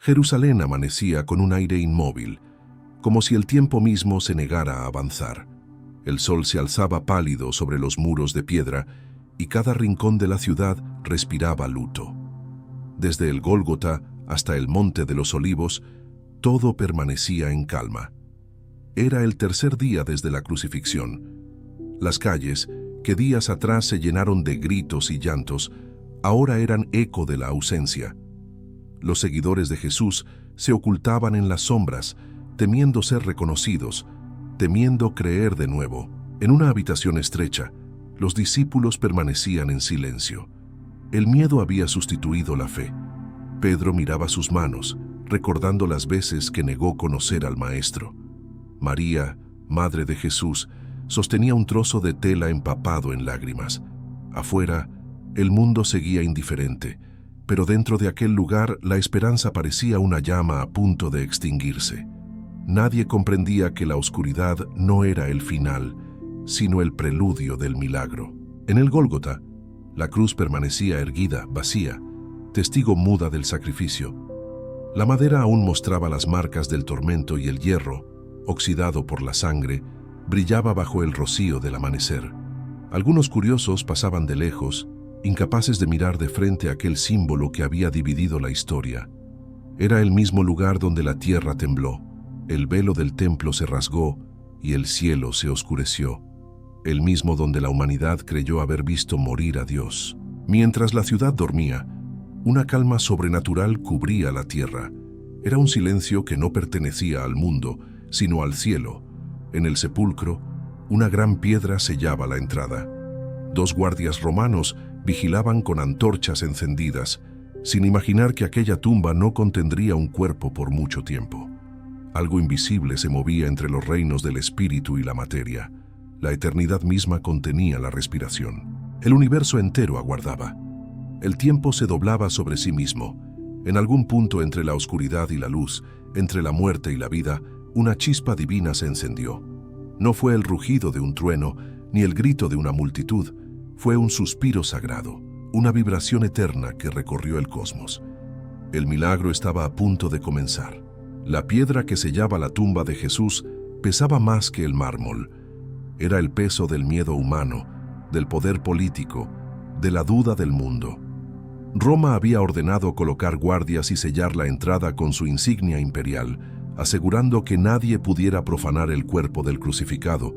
Jerusalén amanecía con un aire inmóvil, como si el tiempo mismo se negara a avanzar. El sol se alzaba pálido sobre los muros de piedra y cada rincón de la ciudad respiraba luto. Desde el Gólgota hasta el Monte de los Olivos, todo permanecía en calma. Era el tercer día desde la crucifixión. Las calles, que días atrás se llenaron de gritos y llantos, ahora eran eco de la ausencia. Los seguidores de Jesús se ocultaban en las sombras, temiendo ser reconocidos, temiendo creer de nuevo. En una habitación estrecha, los discípulos permanecían en silencio. El miedo había sustituido la fe. Pedro miraba sus manos, recordando las veces que negó conocer al Maestro. María, madre de Jesús, sostenía un trozo de tela empapado en lágrimas. Afuera, el mundo seguía indiferente, pero dentro de aquel lugar la esperanza parecía una llama a punto de extinguirse. Nadie comprendía que la oscuridad no era el final, sino el preludio del milagro. En el Gólgota, la cruz permanecía erguida, vacía, testigo muda del sacrificio. La madera aún mostraba las marcas del tormento y el hierro, oxidado por la sangre, brillaba bajo el rocío del amanecer. Algunos curiosos pasaban de lejos, incapaces de mirar de frente aquel símbolo que había dividido la historia. Era el mismo lugar donde la tierra tembló, el velo del templo se rasgó y el cielo se oscureció. El mismo donde la humanidad creyó haber visto morir a Dios. Mientras la ciudad dormía, una calma sobrenatural cubría la tierra. Era un silencio que no pertenecía al mundo, sino al cielo. En el sepulcro, una gran piedra sellaba la entrada. 2 guardias romanos vigilaban con antorchas encendidas, sin imaginar que aquella tumba no contendría un cuerpo por mucho tiempo. Algo invisible se movía entre los reinos del espíritu y la materia. La eternidad misma contenía la respiración. El universo entero aguardaba. El tiempo se doblaba sobre sí mismo. En algún punto entre la oscuridad y la luz, entre la muerte y la vida, una chispa divina se encendió. No fue el rugido de un trueno, ni el grito de una multitud. Fue un suspiro sagrado, una vibración eterna que recorrió el cosmos. El milagro estaba a punto de comenzar. La piedra que sellaba la tumba de Jesús pesaba más que el mármol. Era el peso del miedo humano, del poder político, de la duda del mundo. Roma había ordenado colocar guardias y sellar la entrada con su insignia imperial, asegurando que nadie pudiera profanar el cuerpo del crucificado,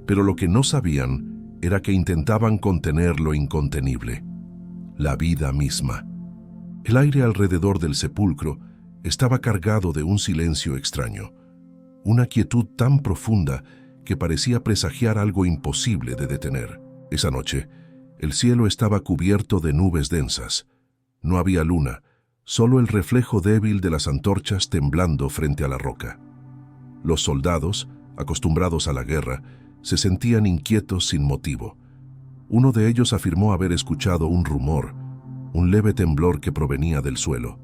pero lo que no sabían era que intentaban contener lo incontenible, la vida misma. El aire alrededor del sepulcro estaba cargado de un silencio extraño, una quietud tan profunda que parecía presagiar algo imposible de detener. Esa noche, el cielo estaba cubierto de nubes densas. No había luna, solo el reflejo débil de las antorchas temblando frente a la roca. Los soldados, acostumbrados a la guerra, se sentían inquietos sin motivo. Uno de ellos afirmó haber escuchado un rumor, un leve temblor que provenía del suelo.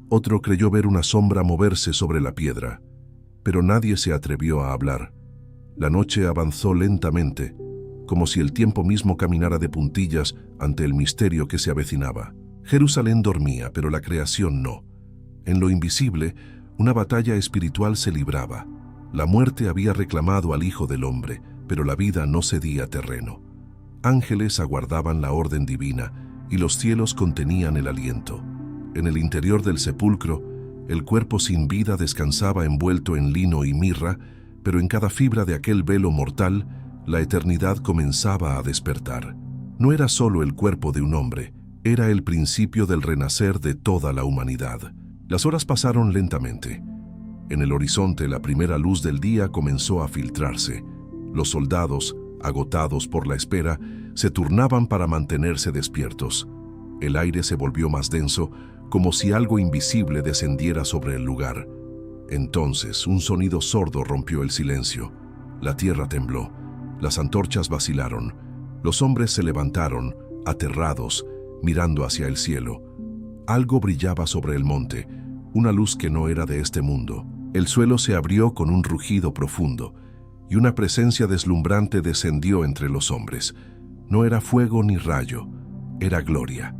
Otro creyó ver una sombra moverse sobre la piedra, pero nadie se atrevió a hablar. La noche avanzó lentamente, como si el tiempo mismo caminara de puntillas ante el misterio que se avecinaba. Jerusalén dormía, pero la creación no. En lo invisible, una batalla espiritual se libraba. La muerte había reclamado al Hijo del Hombre, pero la vida no cedía terreno. Ángeles aguardaban la orden divina, y los cielos contenían el aliento. En el interior del sepulcro, el cuerpo sin vida descansaba envuelto en lino y mirra, pero en cada fibra de aquel velo mortal, la eternidad comenzaba a despertar. No era solo el cuerpo de un hombre, era el principio del renacer de toda la humanidad. Las horas pasaron lentamente. En el horizonte, la primera luz del día comenzó a filtrarse. Los soldados, agotados por la espera, se turnaban para mantenerse despiertos. El aire se volvió más denso, como si algo invisible descendiera sobre el lugar. Entonces, un sonido sordo rompió el silencio. La tierra tembló, las antorchas vacilaron, los hombres se levantaron, aterrados, mirando hacia el cielo. Algo brillaba sobre el monte, una luz que no era de este mundo. El suelo se abrió con un rugido profundo, y una presencia deslumbrante descendió entre los hombres. No era fuego ni rayo, era gloria.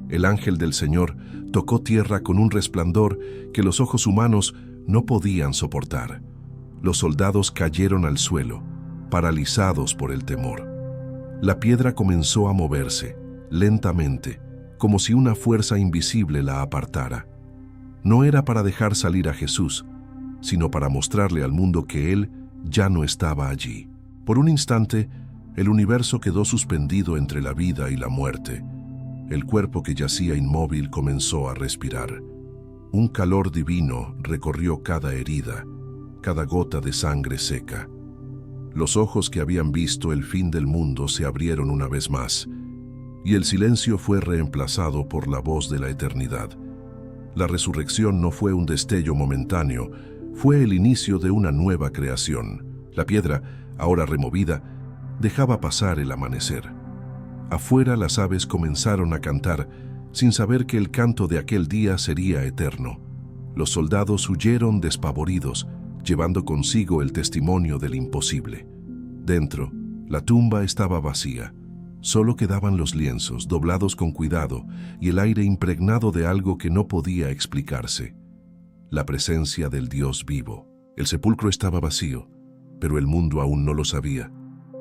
El ángel del Señor tocó tierra con un resplandor que los ojos humanos no podían soportar. Los soldados cayeron al suelo, paralizados por el temor. La piedra comenzó a moverse, lentamente, como si una fuerza invisible la apartara. No era para dejar salir a Jesús, sino para mostrarle al mundo que Él ya no estaba allí. Por un instante, el universo quedó suspendido entre la vida y la muerte. El cuerpo que yacía inmóvil comenzó a respirar. Un calor divino recorrió cada herida, cada gota de sangre seca. Los ojos que habían visto el fin del mundo se abrieron una vez más, y el silencio fue reemplazado por la voz de la eternidad. La resurrección no fue un destello momentáneo, fue el inicio de una nueva creación. La piedra, ahora removida, dejaba pasar el amanecer. Afuera las aves comenzaron a cantar, sin saber que el canto de aquel día sería eterno. Los soldados huyeron despavoridos, llevando consigo el testimonio del imposible. Dentro, la tumba estaba vacía. Solo quedaban los lienzos, doblados con cuidado, y el aire impregnado de algo que no podía explicarse. La presencia del Dios vivo. El sepulcro estaba vacío, pero el mundo aún no lo sabía.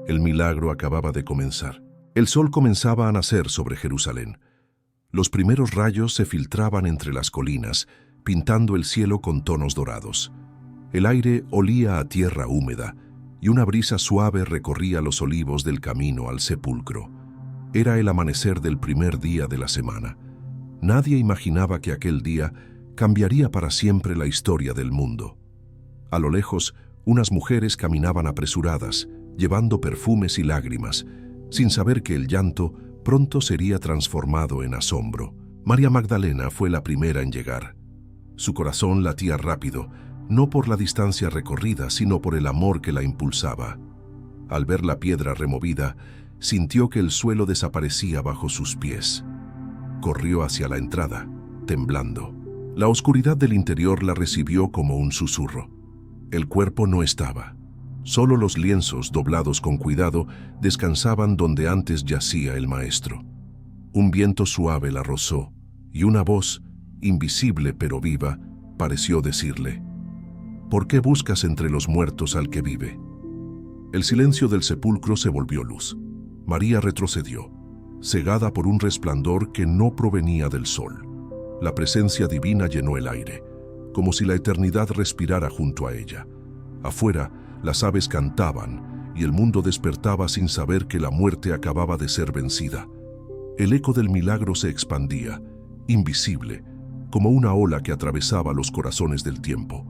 El milagro acababa de comenzar. El sol comenzaba a nacer sobre Jerusalén. Los primeros rayos se filtraban entre las colinas, pintando el cielo con tonos dorados. El aire olía a tierra húmeda, y una brisa suave recorría los olivos del camino al sepulcro. Era el amanecer del primer día de la semana. Nadie imaginaba que aquel día cambiaría para siempre la historia del mundo. A lo lejos, unas mujeres caminaban apresuradas, llevando perfumes y lágrimas, sin saber que el llanto pronto sería transformado en asombro. María Magdalena fue la primera en llegar. Su corazón latía rápido, no por la distancia recorrida, sino por el amor que la impulsaba. Al ver la piedra removida, sintió que el suelo desaparecía bajo sus pies. Corrió hacia la entrada, temblando. La oscuridad del interior la recibió como un susurro. El cuerpo no estaba. Solo los lienzos, doblados con cuidado, descansaban donde antes yacía el maestro. Un viento suave la rozó, y una voz, invisible pero viva, pareció decirle: ¿por qué buscas entre los muertos al que vive? El silencio del sepulcro se volvió luz. María retrocedió, cegada por un resplandor que no provenía del sol. La presencia divina llenó el aire, como si la eternidad respirara junto a ella. Afuera, las aves cantaban y el mundo despertaba sin saber que la muerte acababa de ser vencida. El eco del milagro se expandía, invisible, como una ola que atravesaba los corazones del tiempo.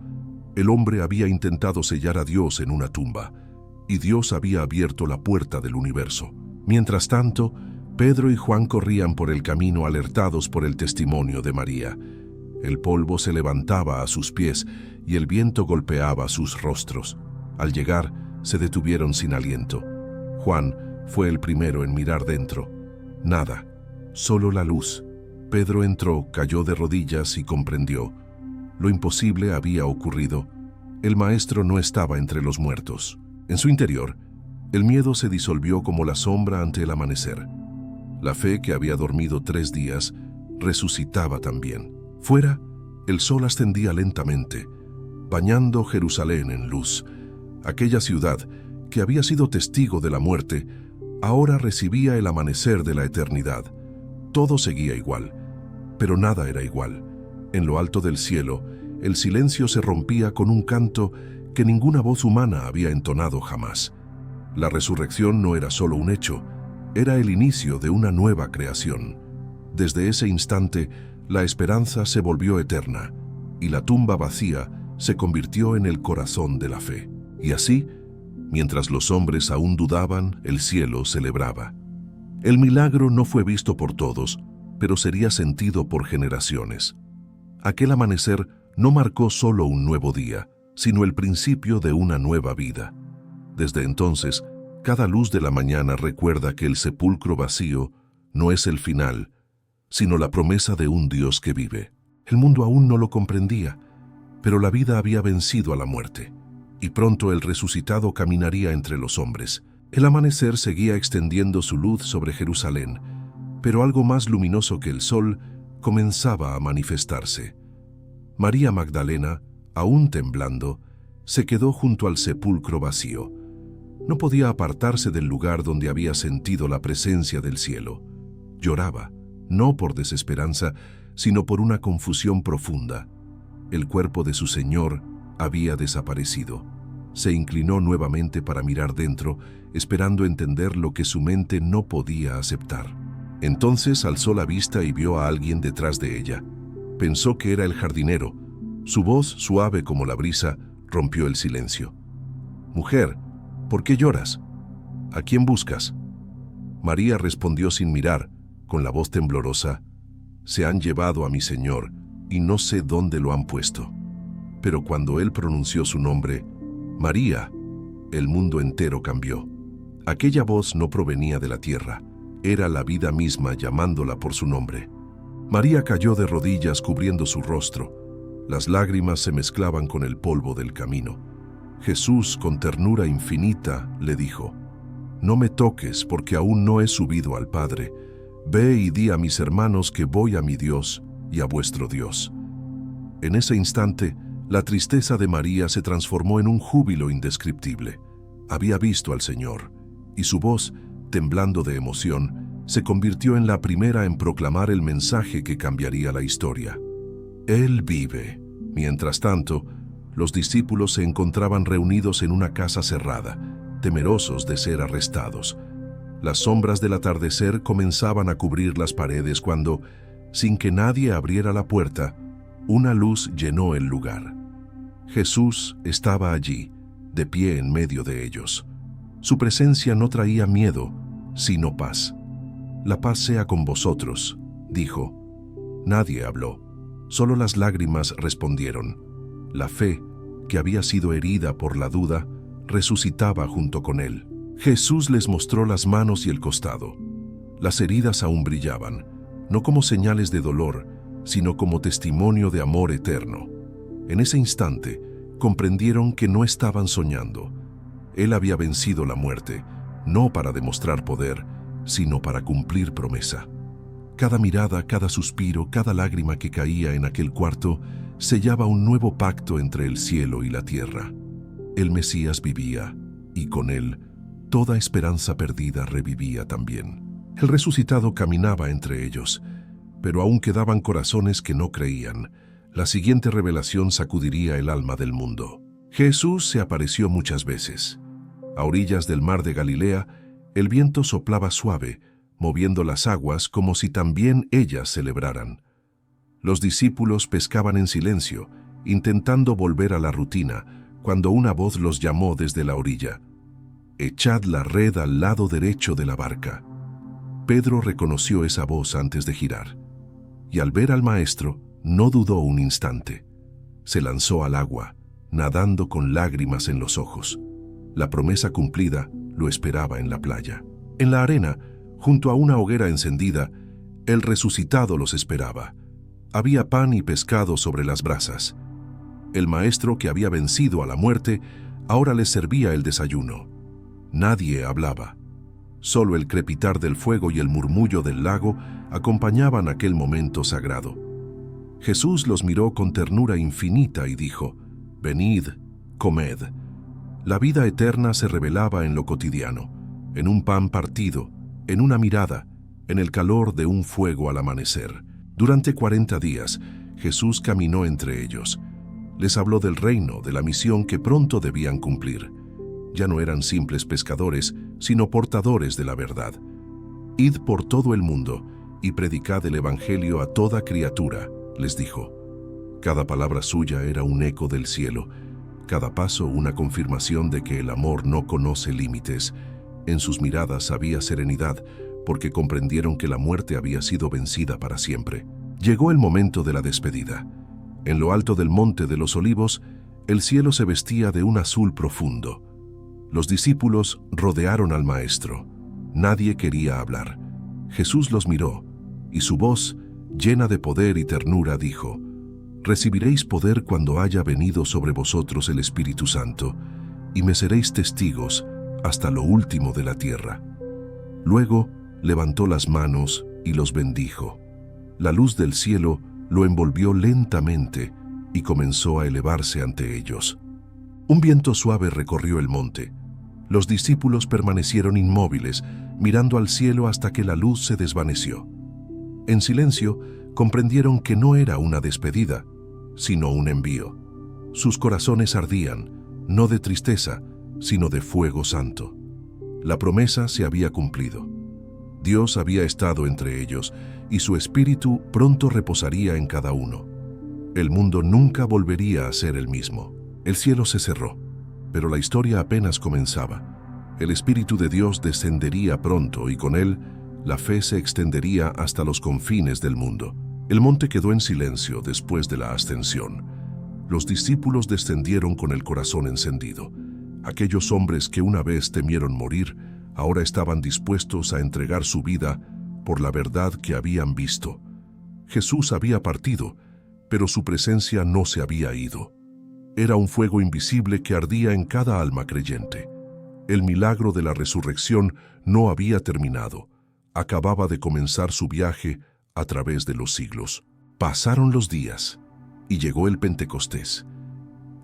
El hombre había intentado sellar a Dios en una tumba, y Dios había abierto la puerta del universo. Mientras tanto, Pedro y Juan corrían por el camino alertados por el testimonio de María. El polvo se levantaba a sus pies y el viento golpeaba sus rostros. Al llegar, se detuvieron sin aliento. Juan fue el primero en mirar dentro. Nada, solo la luz. Pedro entró, cayó de rodillas y comprendió. Lo imposible había ocurrido. El maestro no estaba entre los muertos. En su interior, el miedo se disolvió como la sombra ante el amanecer. La fe que había dormido 3 días resucitaba también. Fuera, el sol ascendía lentamente, bañando Jerusalén en luz. Aquella ciudad, que había sido testigo de la muerte, ahora recibía el amanecer de la eternidad. Todo seguía igual, pero nada era igual. En lo alto del cielo, el silencio se rompía con un canto que ninguna voz humana había entonado jamás. La resurrección no era solo un hecho, era el inicio de una nueva creación. Desde ese instante, la esperanza se volvió eterna, y la tumba vacía se convirtió en el corazón de la fe. Y así, mientras los hombres aún dudaban, el cielo celebraba. El milagro no fue visto por todos, pero sería sentido por generaciones. Aquel amanecer no marcó solo un nuevo día, sino el principio de una nueva vida. Desde entonces, cada luz de la mañana recuerda que el sepulcro vacío no es el final, sino la promesa de un Dios que vive. El mundo aún no lo comprendía, pero la vida había vencido a la muerte, y pronto el resucitado caminaría entre los hombres. El amanecer seguía extendiendo su luz sobre Jerusalén, Pero algo más luminoso que el sol comenzaba a manifestarse. María Magdalena, aún temblando, se quedó junto al sepulcro vacío. No podía apartarse del lugar donde había sentido la presencia del cielo. Lloraba, no por desesperanza, sino por una confusión profunda. El cuerpo de su Señor había desaparecido. Se inclinó nuevamente para mirar dentro, esperando entender lo que su mente no podía aceptar. Entonces alzó la vista y vio a alguien detrás de ella. Pensó que era el jardinero. Su voz, suave como la brisa, rompió el silencio. «Mujer, ¿por qué lloras? ¿A quién buscas?» María respondió sin mirar, con la voz temblorosa: «Se han llevado a mi Señor, y no sé dónde lo han puesto». Pero cuando él pronunció su nombre, «María», el mundo entero cambió. Aquella voz no provenía de la tierra, era la vida misma llamándola por su nombre. María cayó de rodillas cubriendo su rostro. Las lágrimas se mezclaban con el polvo del camino. Jesús, con ternura infinita, le dijo: «No me toques, porque aún no he subido al Padre. Ve y di a mis hermanos que voy a mi Dios y a vuestro Dios». En ese instante, la tristeza de María se transformó en un júbilo indescriptible. Había visto al Señor, y su voz, temblando de emoción, se convirtió en la primera en proclamar el mensaje que cambiaría la historia. Él vive. Mientras tanto, los discípulos se encontraban reunidos en una casa cerrada, temerosos de ser arrestados. Las sombras del atardecer comenzaban a cubrir las paredes cuando, sin que nadie abriera la puerta, una luz llenó el lugar. Jesús estaba allí, de pie en medio de ellos. Su presencia no traía miedo, sino paz. «La paz sea con vosotros», dijo. Nadie habló, solo las lágrimas respondieron. La fe, que había sido herida por la duda, resucitaba junto con él. Jesús les mostró las manos y el costado. Las heridas aún brillaban, no como señales de dolor, sino como testimonio de amor eterno. En ese instante, comprendieron que no estaban soñando. Él había vencido la muerte, no para demostrar poder, sino para cumplir promesa. Cada mirada, cada suspiro, cada lágrima que caía en aquel cuarto sellaba un nuevo pacto entre el cielo y la tierra. El Mesías vivía, y con él, toda esperanza perdida revivía también. El resucitado caminaba entre ellos, pero aún quedaban corazones que no creían. La siguiente revelación sacudiría el alma del mundo. Jesús se apareció muchas veces. A orillas del mar de Galilea, el viento soplaba suave, moviendo las aguas como si también ellas celebraran. Los discípulos pescaban en silencio, intentando volver a la rutina, cuando una voz los llamó desde la orilla: «Echad la red al lado derecho de la barca». Pedro reconoció esa voz antes de girar, y al ver al Maestro, no dudó un instante. Se lanzó al agua, nadando con lágrimas en los ojos. La promesa cumplida lo esperaba en la playa. En la arena, junto a una hoguera encendida, el resucitado los esperaba. Había pan y pescado sobre las brasas. El Maestro, que había vencido a la muerte, ahora les servía el desayuno. Nadie hablaba. Solo el crepitar del fuego y el murmullo del lago acompañaban aquel momento sagrado. Jesús los miró con ternura infinita y dijo: «Venid, comed». La vida eterna se revelaba en lo cotidiano, en un pan partido, en una mirada, en el calor de un fuego al amanecer. Durante 40 días, Jesús caminó entre ellos. Les habló del reino, de la misión que pronto debían cumplir. Ya no eran simples pescadores, sino portadores de la verdad. «Id por todo el mundo y predicad el Evangelio a toda criatura», les dijo. Cada palabra suya era un eco del cielo, cada paso una confirmación de que el amor no conoce límites. En sus miradas había serenidad, porque comprendieron que la muerte había sido vencida para siempre. Llegó el momento de la despedida. En lo alto del monte de los Olivos, el cielo se vestía de un azul profundo. Los discípulos rodearon al Maestro. Nadie quería hablar. Jesús los miró, y su voz, llena de poder y ternura, dijo: «Recibiréis poder cuando haya venido sobre vosotros el Espíritu Santo, y me seréis testigos hasta lo último de la tierra». Luego levantó las manos y los bendijo. La luz del cielo lo envolvió lentamente y comenzó a elevarse ante ellos. Un viento suave recorrió el monte. Los discípulos permanecieron inmóviles, mirando al cielo hasta que la luz se desvaneció. En silencio, comprendieron que no era una despedida, sino un envío. Sus corazones ardían, no de tristeza, sino de fuego santo. La promesa se había cumplido. Dios había estado entre ellos y su espíritu pronto reposaría en cada uno. El mundo nunca volvería a ser el mismo. El cielo se cerró, pero la historia apenas comenzaba. El Espíritu de Dios descendería pronto y con él la fe se extendería hasta los confines del mundo. El monte quedó en silencio después de la ascensión. Los discípulos descendieron con el corazón encendido. Aquellos hombres que una vez temieron morir, ahora estaban dispuestos a entregar su vida por la verdad que habían visto. Jesús había partido, pero su presencia no se había ido. Era un fuego invisible que ardía en cada alma creyente. El milagro de la resurrección no había terminado. Acababa de comenzar su viaje a través de los siglos. Pasaron los días y llegó el Pentecostés.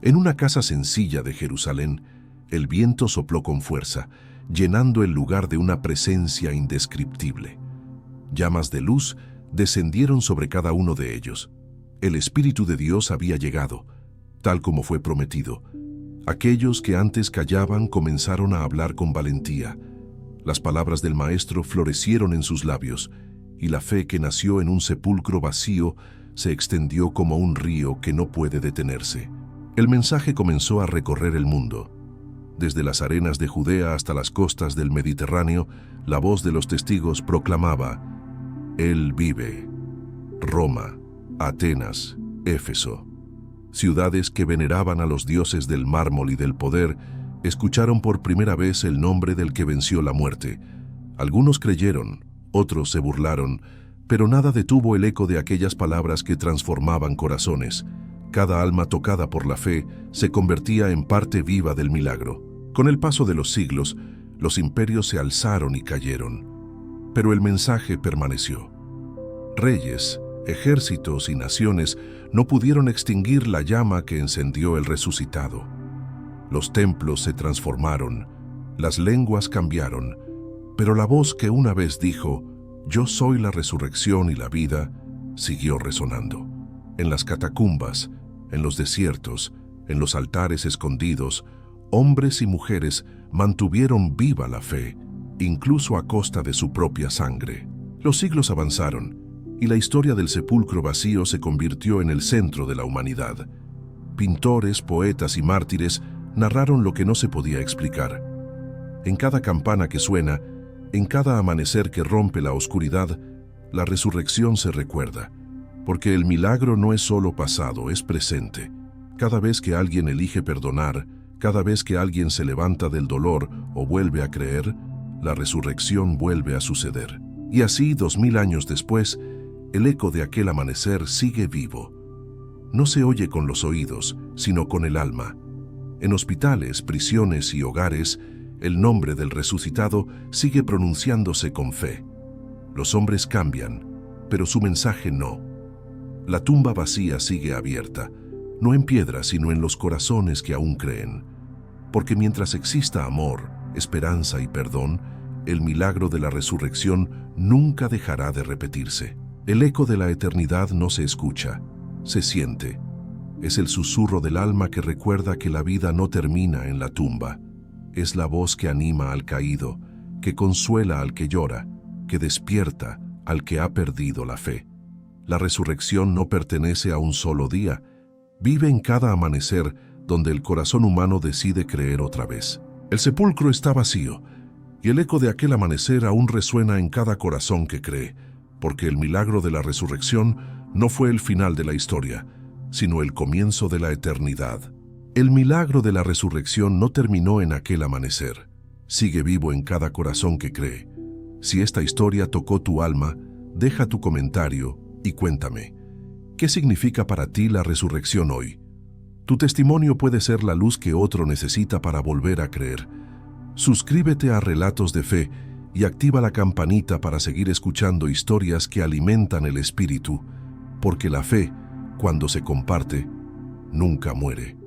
En una casa sencilla de Jerusalén, el viento sopló con fuerza, llenando el lugar de una presencia indescriptible. Llamas de luz descendieron sobre cada uno de ellos. El Espíritu de Dios había llegado, tal como fue prometido. Aquellos que antes callaban comenzaron a hablar con valentía. Las palabras del Maestro florecieron en sus labios, y la fe que nació en un sepulcro vacío se extendió como un río que no puede detenerse. El mensaje comenzó a recorrer el mundo. Desde las arenas de Judea hasta las costas del Mediterráneo, la voz de los testigos proclamaba: Él vive. Roma, Atenas, Éfeso. Ciudades que veneraban a los dioses del mármol y del poder, escucharon por primera vez el nombre del que venció la muerte. Algunos creyeron, otros se burlaron, pero nada detuvo el eco de aquellas palabras que transformaban corazones. Cada alma tocada por la fe se convertía en parte viva del milagro. Con el paso de los siglos, los imperios se alzaron y cayeron, pero el mensaje permaneció. Reyes, ejércitos y naciones no pudieron extinguir la llama que encendió el resucitado. Los templos se transformaron, las lenguas cambiaron, pero la voz que una vez dijo: Yo soy la resurrección y la vida, siguió resonando. En las catacumbas, en los desiertos, en los altares escondidos, hombres y mujeres mantuvieron viva la fe, incluso a costa de su propia sangre. Los siglos avanzaron, y la historia del sepulcro vacío se convirtió en el centro de la humanidad. Pintores, poetas y mártires narraron lo que no se podía explicar. En cada campana que suena, en cada amanecer que rompe la oscuridad, la resurrección se recuerda, porque el milagro no es solo pasado, es presente. Cada vez que alguien elige perdonar, cada vez que alguien se levanta del dolor o vuelve a creer, la resurrección vuelve a suceder. Y así, 2000 años después, el eco de aquel amanecer sigue vivo. No se oye con los oídos, sino con el alma. En hospitales, prisiones y hogares, el nombre del resucitado sigue pronunciándose con fe. Los hombres cambian, pero su mensaje no. La tumba vacía sigue abierta, no en piedra, sino en los corazones que aún creen. Porque mientras exista amor, esperanza y perdón, el milagro de la resurrección nunca dejará de repetirse. El eco de la eternidad no se escucha, se siente. Es el susurro del alma que recuerda que la vida no termina en la tumba. Es la voz que anima al caído, que consuela al que llora, que despierta al que ha perdido la fe. La resurrección no pertenece a un solo día, vive en cada amanecer donde el corazón humano decide creer otra vez. El sepulcro está vacío, y el eco de aquel amanecer aún resuena en cada corazón que cree, porque el milagro de la resurrección no fue el final de la historia, sino el comienzo de la eternidad. El milagro de la resurrección no terminó en aquel amanecer, sigue vivo en cada corazón que cree. Si esta historia tocó tu alma, deja tu comentario y cuéntame, ¿qué significa para ti la resurrección hoy? Tu testimonio puede ser la luz que otro necesita para volver a creer. Suscríbete a Relatos de Fe y activa la campanita para seguir escuchando historias que alimentan el espíritu, porque la fe, cuando se comparte, nunca muere.